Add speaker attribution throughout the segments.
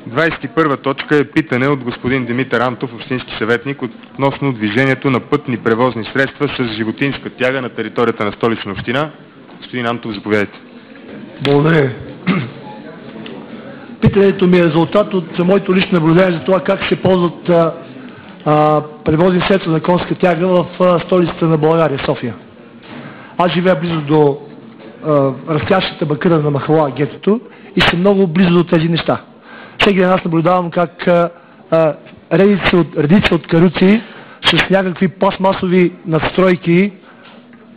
Speaker 1: 21 точка е питане от господин Димитър Антов, общински съветник, относно движението на пътни превозни средства с животинска тяга на територията на Столична община. Господин Антов, заповядайте.
Speaker 2: Благодаря. Питането ми е резултат от моето лично наблюдение за това как се ползват превозни средства на конска тяга в столицата на България, София. Аз живея близо до растящата бакъра на махала, гетото, и съм много близо до тези неща. Всеки ден аз наблюдавам как редица от каруци с някакви пластмасови надстройки,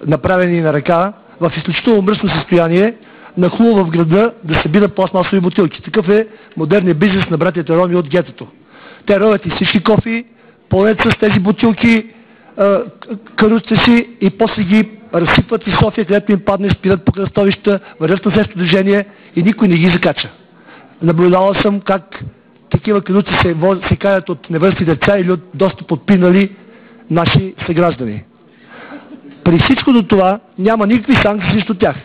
Speaker 2: направени на ръка, в изключително мръсно състояние, нахлува в града да събират пластмасови бутилки. Такъв е модерният бизнес на братята роми от гетото. Те ровят и всички кофи, пълнят с тези бутилки каруците си и после ги разсипват и София, където им падне, спират по кръстовища, вървят на същото движение и никой не ги закача. Наблюдавал съм как такива каруци се карат от невърстни деца или от доста подпинали наши съграждани. При всичко до това няма никакви санкции срещу тях.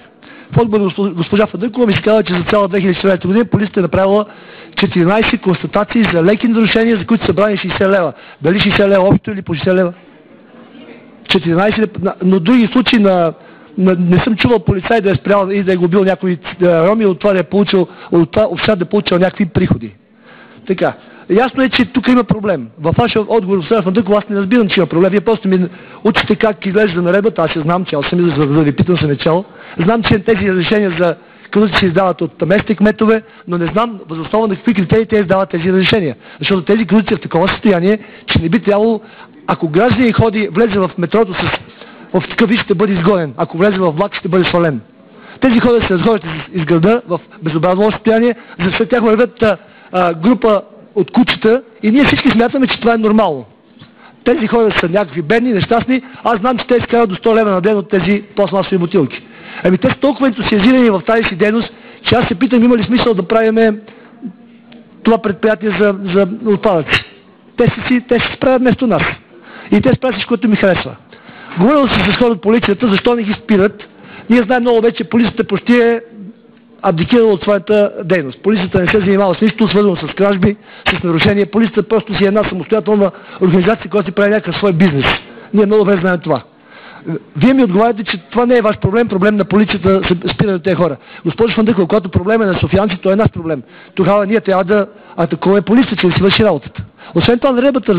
Speaker 2: В отговор госпожа Фандъкова ми се казва, че за цяла 2014 година полицията е направила 14 констатации за леки нарушения, за които са брани 60 лева. Дали 60 лева общо или по 60 лева? 14, но други случаи не съм чувал полицай да е спрял и да е губил някой роми от това да е получил, от това община да е получил някакви приходи. Така. Ясно е, че тук има проблем. Във вашия отговор, госпожа Фандъкова, аз не разбирам, че има проблем. Вие просто ми учите как изглежда наредбата, аз я знам, че аз съм за да ви питам, съм чел. Знам, че тези разрешения за каруци се издават от местни кметове, но не знам въз основа на какви критерии те издават тези разрешения. Защото тези каруци са в такова състояние, че не би трябвало, ако гражданин влезе в метрото в такъв вид, ще бъде изгонен. Ако влезе в влак, ще бъде свален. Тези хора се разходят из града в безобразно състояние, защото тях вървят група от кучета и ние всички смятаме, че това е нормално. Тези хора са някакви бедни, нещастни. Аз знам, че те изкарат до 100 лева на ден от тези пластмасови бутилки. Ами те са толкова ентусиазирани в тази си дейност, че аз се питам, има ли смисъл да правим това предприятие за отпадъци. Те се справят вместо нас. И те справят всичко, което ми харесва. Говорил се с хора от полицията, защо не ги спират. Ние знаем много вече, полицията почти е абдикирала от своята дейност. Полицията не се занимава с нищо, свързано с кражби, с нарушения. Полицията просто си е една самостоятелна организация, която си прави някакъв свой бизнес. Ние много добре знаем това. Вие ми отговаряте, че това не е ваш проблем на полицията спира на тези хора. Госпожо Фандъкова, когато проблем е на софиянци, то е наш проблем. Тогава ние трябва да атакуваме полицията, че да си върши работата. Освен това, наредбата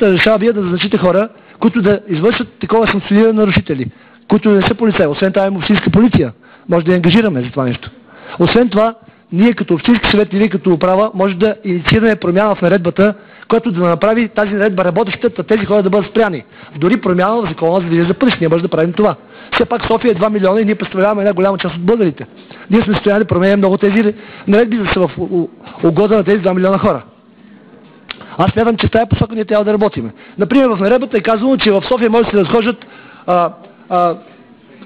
Speaker 2: разрешава вие да назначите хора, които да извършат такова санкциониране на нарушители, които не са полицаи. Освен това, има общинска полиция. Може да я ангажираме за това нещо. Освен това, ние като общински съвет или като управа може да инициираме промяна в наредбата, която да направи тази наредба работеща, тези хора да бъдат спряни. Дори промяна в закона за движение за пътища. Ние може да правим това. Все пак София е 2 милиона и ние представляваме една голяма част от българите. Ние сме стояли да променим много тези наредби, за да са в угода на тези 2 милиона хора. Аз смятам, че в тази посока ние трябва да работим. Например, в наредбата е казано, че в София може да се разхождат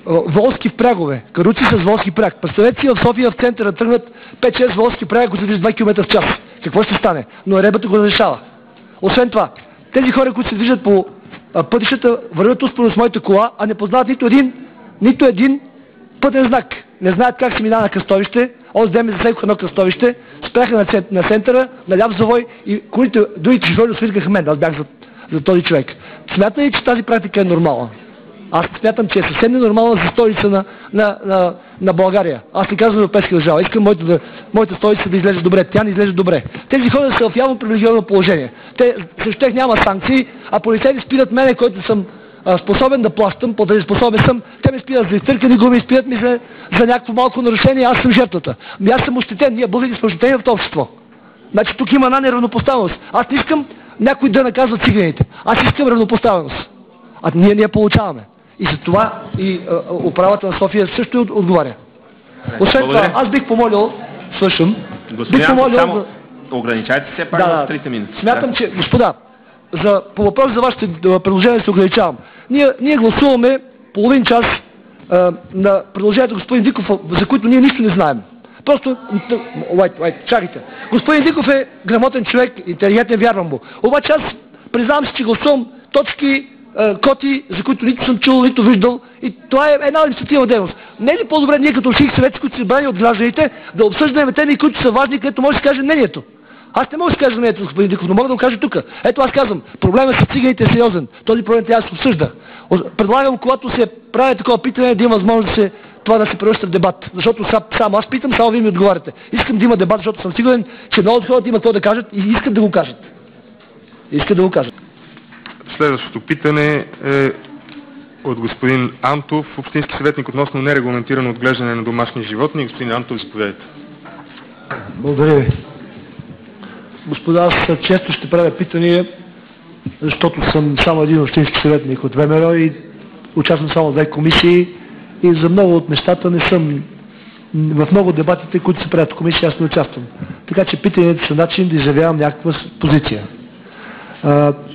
Speaker 2: волски впрягове, каруци с волски пряг. Представете си в София в центъра тръгнат 5-6 волски пряга, които се движат 2 км в час. Какво ще стане? Но наредбата го разрешава. Освен това, тези хора, които се движат по пътищата, вървят успоредно с моята кола, а не познават нито един пътен знак. Не знаят как се минава на кръстовище. Онзи ден ми засекоха едно кръстовище, спряха на центъра, на ляв завой и другите шофьори освиркаха мен. Аз бях за този човек. Смятате ли, че тази практика е нормална? Аз смятам, че е съвсем ненормална за столица на България. Аз не казвам европейска държава. Искам моята столица да излезе добре. Тя не излезе добре. Тези хора са в явно привилегировано положение. Срещу тях няма санкции, а полицейите спират мене, който съм способен да плащам, по-способен съм. Те ме спират за изтъркани гуми, спират ми за някакво малко нарушение, аз съм жертвата. Аз съм ощетен, ние българите сме ощетени в това общество. Значи тук има една неравнопоставеност. Аз не искам някой да наказва циганите. Аз искам равнопоставеност. А ние не я получаваме. И за това и управата на София също отговаря. Освен това, аз бих помолил, слушам,
Speaker 1: само ограничайте се пак в 30 минути.
Speaker 2: Смятам, че, господа, по въпрос за вашите предложения се ограничавам. Ние гласуваме половин час на предложението господин Диков, за които ние нищо не знаем. Просто, чакайте. Господин Диков е грамотен човек, интелигентен, вярвам му. Обаче аз признавам си, че гласувам точки коти, за които нито съм чул, нито виждал. И това е една административна дейност. Не е ли по-добре ние като общински съвети, които се брани от гражданите, да обсъждаме теми, които са важни, където може да се каже мнението? Аз не мога да се кажа мнението, господин Диков, но мога да го кажа тук. Ето аз казвам, проблемът с циганите е сериозен. Този проблем трябва да се обсъжда. Предлагам, когато се прави такова питане, да има възможност това да се превръща в дебат. Защото само аз питам, само вие ми отговаряте. Искам да има дебат, защото съм сигурен, че много от хората има какво да кажат и искат да го кажат. Искат да го кажат.
Speaker 1: Следващото питане е от господин Антов, общински съветник относно нерегламентирано отглеждане на домашни животни. Господин Антов, заповядайте.
Speaker 2: Благодаря ви. Господа, аз често ще правя питания, защото съм само един общински съветник от ВМРО и участвам само в две комисии и за много от нещата не съм в много дебатите, които се правят в комисии, аз не участвам. Така че питанията са начин да изявявам някаква позиция.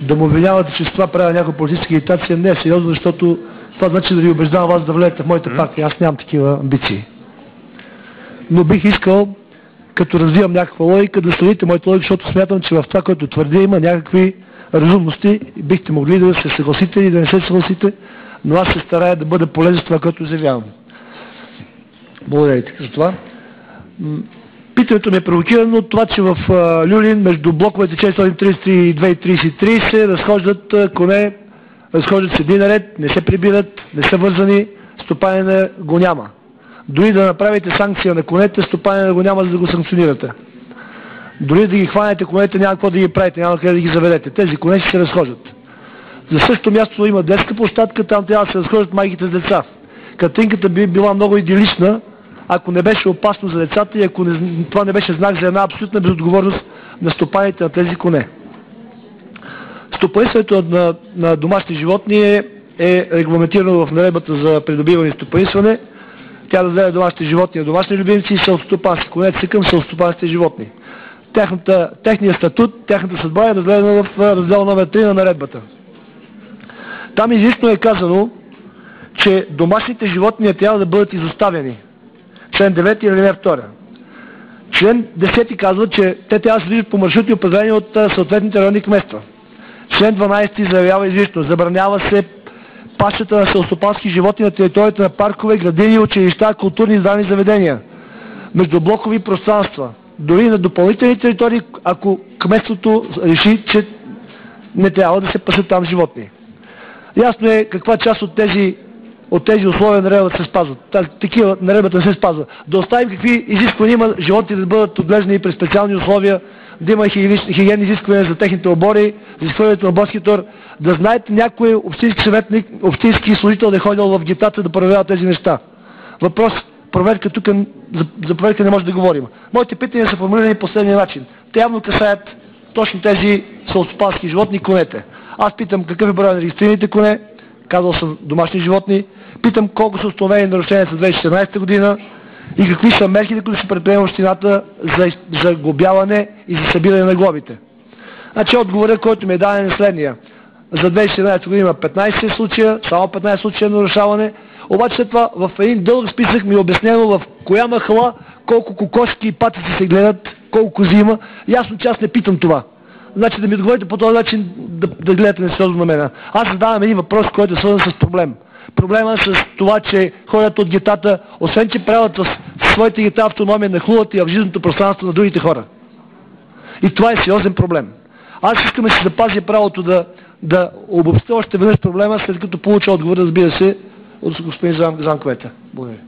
Speaker 2: Да му обвинявате, че с това правя някаква политическа агитация, не е сериозно, защото това значи да ви убеждавам вас да влезете в моята партия. Аз нямам такива амбиции. Но бих искал, като развивам някаква логика, да следите моята логика, защото смятам, че в това, което твърдя, има някакви разумности и бихте могли да се съгласите или да не се съгласите, но аз се старая да бъда полезен с това, което заявявам. Благодаря за това. Питането ми е провокирано от това, че в Люлин между блоковете 432 и 233 се разхождат коне, разхождат се един наред, не се прибират, не са вързани, стопанина го няма. Дори да направите санкция на конете, стопанина го няма, за да го санкционирате. Дори да ги хванете конете, няма какво да ги правите, няма къде да ги заведете. Тези коне се разхождат. За същото място има детска площадка, там трябва да се разхождат майките с деца. Картинката би била много идилична, ако не беше опасно за децата и ако това не беше знак за една абсолютна безотговорност на стопаните на тези коне. Стопанисването на домашни животни е регламентирано в наредбата за придобиване и стопанисване. Тя разделя домашните животни на домашни любимци и селскостопански. Конете са към селскостопанските животни. Техният статут, тяхната съдба е разгледана в раздел номер 3 на наредбата. Там изрично е казано, че домашните животни не трябва да бъдат изоставени. Член 9 или 2. Член 10 казва, че те трябва да се движат по маршрути, определени от съответните районни кметства. Член 12 заявява изрично, забранява се пашата на селскостопански животни на територията на паркове, градини, училища, културни и здравни заведения, междублокови пространства, дори на допълнителни територии, ако кметството реши, че не трябва да се пасат там животни. Ясно е каква част от тези условия на наредбата се спазват. Такива наредбата не се спазва. Да оставим какви изисквания има животните да бъдат отглеждани при специални условия, да има хигиенни изисквания за техните обори, за изхвърлянето на борски тор, да знаете някой общински съветник, общински служител да е ходил в гетата да проверява тези неща. Въпрос, проверка тук, за проверка не може да говорим. Моите питания са формулирани по следния начин. Те явно касаят точно тези селскостопански животни, конете. Аз питам какъв е броя на регистрираните коне, казал съм домашни животни, питам колко са установени нарушения за 2014 година и какви са мерките, които се предприема общината за глобяване и за събиране на глобите. Значи отговорът, който ми е даден е следния. За 2014 година има 15 случая, само 15 случая на нарушаване, обаче след това в един дълъг списък ми е обяснено в коя махала, колко кокошки и патици се гледат, колко кози има. Ясно, че аз не питам това. Значи да ми отговорите по този начин да гледате несериозно на мен. Аз задавам един въпрос, който е свързан с проблем. Проблема е с това, че хората от гетата, освен че правят в своите гета автономия, нахлуват и в жизненото пространство на другите хора. И това е сериозен проблем. Аз искам да си запазя правото да обобщя още веднъж проблема, след като получа отговор, разбира се, от господин Занковете. Благодаря.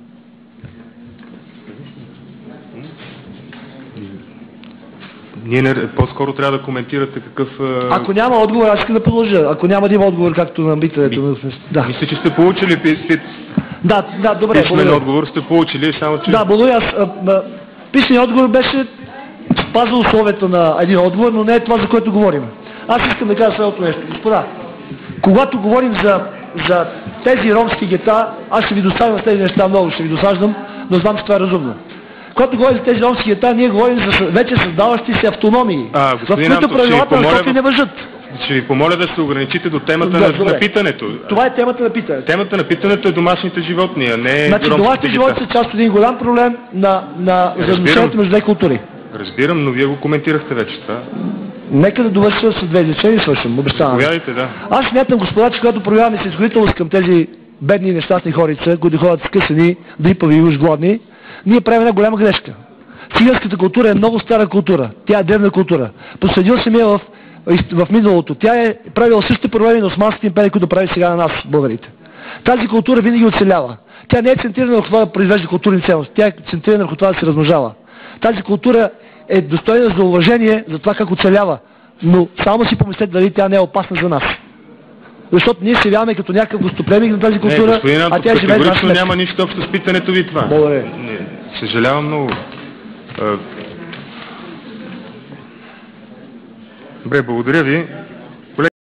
Speaker 1: Ние по-скоро трябва да коментирате какъв...
Speaker 2: Ако няма отговор, аз искам да продължа. Ако няма да има отговор, както на питането...
Speaker 1: Да. Мисля, че сте получили
Speaker 2: Да, добре.
Speaker 1: Писмен отговор сте получили, само че...
Speaker 2: Да, благодаря. Писменият отговор беше спазва условията на един отговор, но не е това, за което говорим. Аз искам да кажа следното нещо. Господа, когато говорим за тези ромски гета, аз ще ви доставям с тези неща много, ще ви досаждам, но знам, че това е разумно. Когато говорим за тези ромски гета, ние говорим за вече създаващи се автономии, в които правилата на София не въжат.
Speaker 1: Ще ви помоля да се ограничите до темата на питането.
Speaker 2: Това е темата на питането.
Speaker 1: Темата на питането е домашните животни, а не
Speaker 2: значи, домашните животни са част от един голям проблем на взаимоотношението между две култури.
Speaker 1: Разбирам, но вие го коментирахте вече това.
Speaker 2: Нека да довърша с две изречения и свършвам, обещавам.
Speaker 1: Заповядайте, да.
Speaker 2: Аз смятам, господа, че когато проявяваме снисходителност към тези бедни и нещастни хорица, които ходят скъсани, дрипави и уж гладни, ние правим една голяма грешка. Циганската култура е много стара култура. Тя е древна култура. Последил съм я в миналото. Тя е правила същите проблеми на Османската империя, които прави сега на нас, българите. Тази култура винаги оцелява. Тя не е центрирана върху това да произвежда културни ценности. Тя е центрирана върху това да се размножава. Тази култура е достойна за уважение за това как оцелява. Но само си помислете дали тя не е опасна за нас. Защото ние се явяваме като някакъв гостоприемник на тази култура,
Speaker 1: а тя живее в нашата. Няма нищо общо с питането ви това.
Speaker 2: Благодаря.
Speaker 1: Съжалявам много. Добре, благодаря ви.